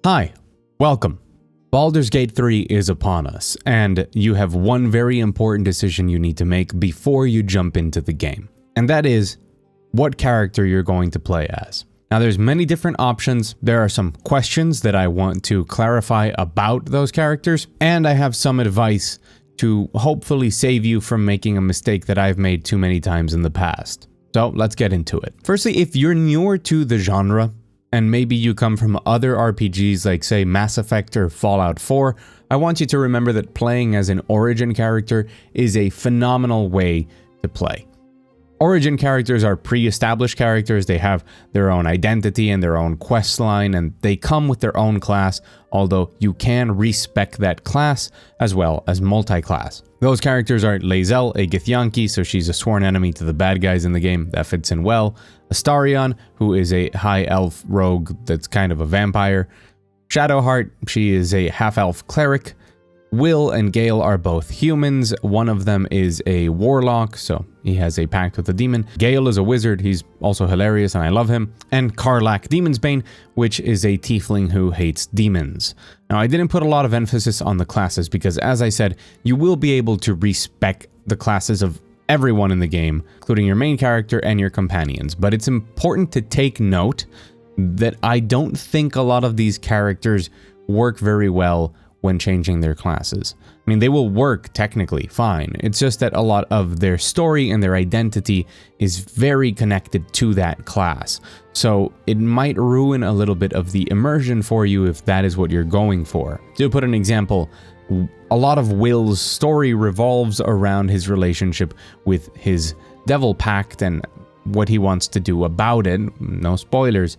Hi, welcome. Baldurs Gate 3 is upon us, and you have one very important decision you need to make before you jump into the game. And that is what character you're going to play as. Now there's many different options, there are some questions that I want to clarify about those characters, and I have some advice to hopefully save you from making a mistake that I've made too many times in the past. So let's get into it. Firstly, if you're newer to the genre, and maybe you come from other RPGs like say Mass Effect or Fallout 4, I want you to remember that playing as an origin character is a phenomenal way to play. Origin characters are pre-established characters, they have their own identity and their own quest line, and they come with their own class, although you can respec that class as well as multi-class. Those characters are Lae'zel, a Githyanki, so she's a sworn enemy to the bad guys in the game, that fits in well. Astarion, who is a high elf rogue that's kind of a vampire. Shadowheart, she is a half-elf cleric. Will and Gale are both humans. One of them is a warlock, so he has a pact with a demon. Gale is a wizard, he's also hilarious and I love him. And Karlach Demonsbane, which is a tiefling who hates demons. Now I didn't put a lot of emphasis on the classes because, as I said, you will be able to respec the classes of everyone in the game, including your main character and your companions. But it's important to take note that I don't think a lot of these characters work very well when changing their classes. I mean, they will work technically fine. It's just that a lot of their story and their identity is very connected to that class. So it might ruin a little bit of the immersion for you if that is what you're going for. To put an example, a lot of Will's story revolves around his relationship with his devil pact and what he wants to do about it. No spoilers,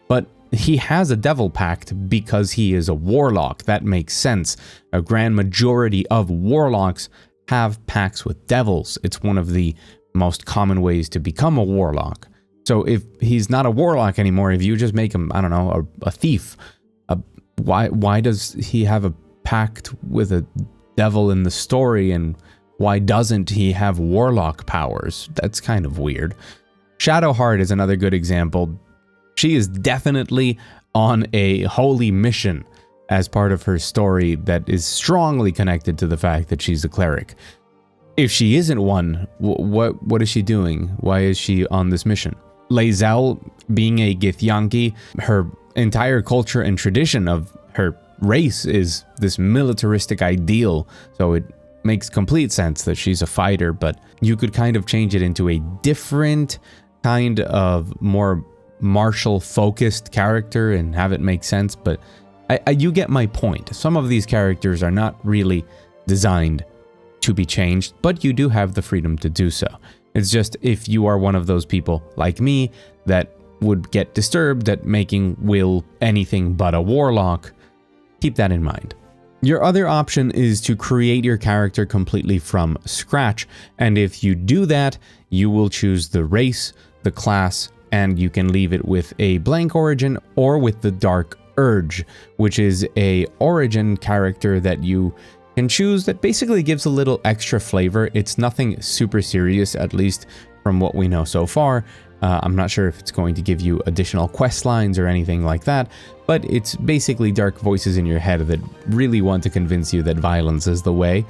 but he has a devil pact because he is a warlock. That makes sense. A grand majority of warlocks have pacts with devils. It's one of the most common ways to become a warlock. So if he's not a warlock anymore, if you just make him, I don't know, a thief, why does he have a pact with a devil in the story, and why doesn't he have warlock powers? That's kind of weird. Shadowheart is another good example. She is definitely on a holy mission as part of her story that is strongly connected to the fact that she's a cleric. If she isn't one, what is she doing? Why is she on this mission? Lae'zel, being a Githyanki, her entire culture and tradition of her race is this militaristic ideal, so it makes complete sense that she's a fighter, but you could kind of change it into a different kind of more martial focused character and have it make sense. But you get my point. Some of these characters are not really designed to be changed, but you do have the freedom to do so. It's just if you are one of those people like me that would get disturbed at making Will anything but a warlock, keep that in mind. Your other option is to create your character completely from scratch, and if you do that, you will choose the race, the class, and you can leave it with a blank origin or with the Dark Urge, which is a origin character that you can choose that basically gives a little extra flavor. It's nothing super serious, at least from what we know so far. I'm not sure if it's going to give you additional quest lines or anything like that, but it's basically dark voices in your head that really want to convince you that violence is the way.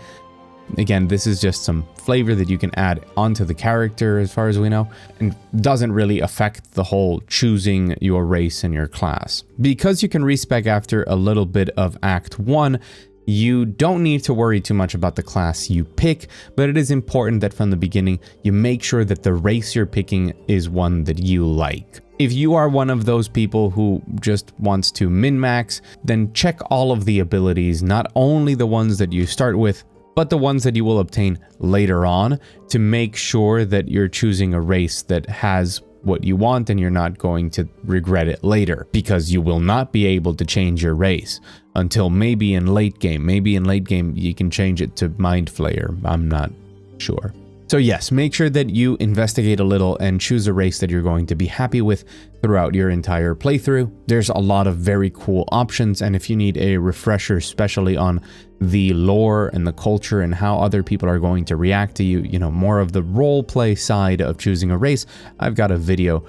Again, this is just some flavor that you can add onto the character as far as we know, and doesn't really affect the whole choosing your race and your class. Because you can respec after a little bit of Act 1, you don't need to worry too much about the class you pick, but it is important that from the beginning you make sure that the race you're picking is one that you like. If you are one of those people who just wants to min-max, then check all of the abilities, not only the ones that you start with, but the ones that you will obtain later on, to make sure that you're choosing a race that has what you want and you're not going to regret it later, because you will not be able to change your race until maybe in late game. Maybe in late game you can change it to Mind Flayer, I'm not sure. So yes, make sure that you investigate a little and choose a race that you're going to be happy with throughout your entire playthrough. There's a lot of very cool options, and if you need a refresher, especially on the lore and the culture and how other people are going to react to you, you know, more of the role play side of choosing a race, I've got a video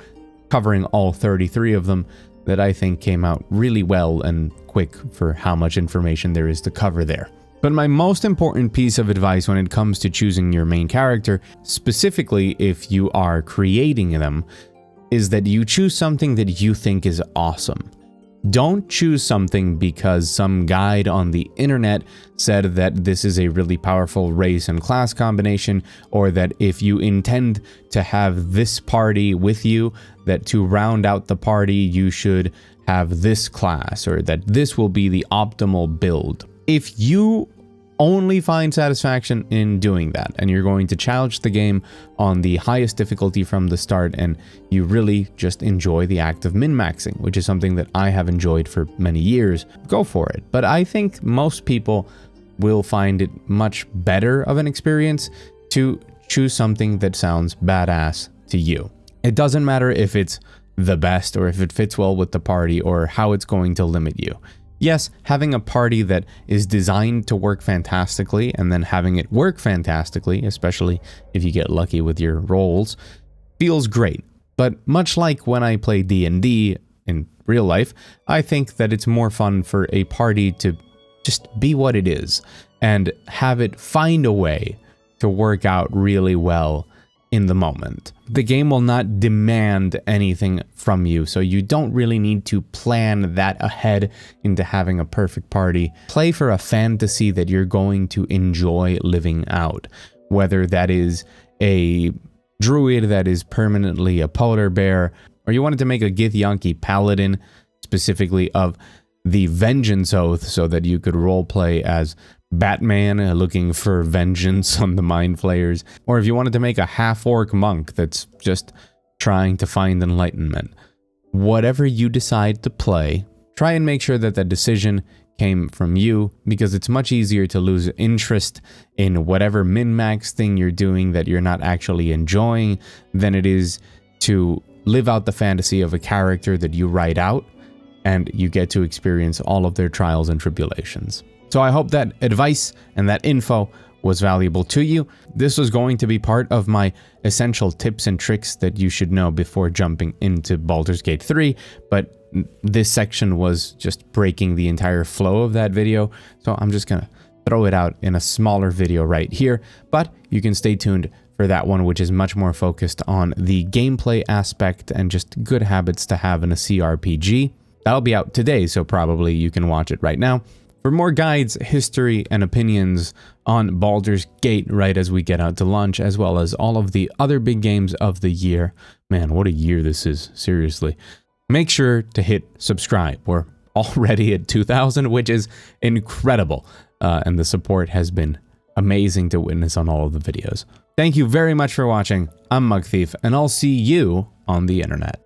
covering all 33 of them that I think came out really well and quick for how much information there is to cover there. But my most important piece of advice when it comes to choosing your main character, specifically if you are creating them, is that you choose something that you think is awesome. Don't choose something because some guide on the internet said that this is a really powerful race and class combination, or that if you intend to have this party with you, that to round out the party you should have this class, or that this will be the optimal build. If you only find satisfaction in doing that, and you're going to challenge the game on the highest difficulty from the start, and you really just enjoy the act of min-maxing, which is something that I have enjoyed for many years, go for it. But I think most people will find it much better of an experience to choose something that sounds badass to you. It doesn't matter if it's the best, or if it fits well with the party, or how it's going to limit you. Yes, having a party that is designed to work fantastically, and then having it work fantastically, especially if you get lucky with your rolls, feels great. But much like when I play D&D in real life, I think that it's more fun for a party to just be what it is, and have it find a way to work out really well in the moment. The game will not demand anything from you, so you don't really need to plan that ahead into having a perfect party. Play for a fantasy that you're going to enjoy living out, whether that is a druid that is permanently a polar bear, or you wanted to make a Githyanki paladin, specifically of the Vengeance Oath, so that you could roleplay as Batman looking for vengeance on the Mind Flayers, or if you wanted to make a half-orc monk that's just trying to find enlightenment. Whatever you decide to play, try and make sure that the decision came from you, because it's much easier to lose interest in whatever min-max thing you're doing that you're not actually enjoying than it is to live out the fantasy of a character that you write out and you get to experience all of their trials and tribulations. So I hope that advice and that info was valuable to you. This was going to be part of my essential tips and tricks that you should know before jumping into Baldur's Gate 3, but this section was just breaking the entire flow of that video, so I'm just gonna throw it out in a smaller video right here, but you can stay tuned for that one, which is much more focused on the gameplay aspect and just good habits to have in a CRPG. That'll be out today, so probably you can watch it right now. For more guides, history, and opinions on Baldur's Gate right as we get out to lunch, as well as all of the other big games of the year. Man, what a year this is, seriously. Make sure to hit subscribe. We're already at 2,000, which is incredible. And the support has been amazing to witness on all of the videos. Thank you very much for watching. I'm Mug Thief, and I'll see you on the internet.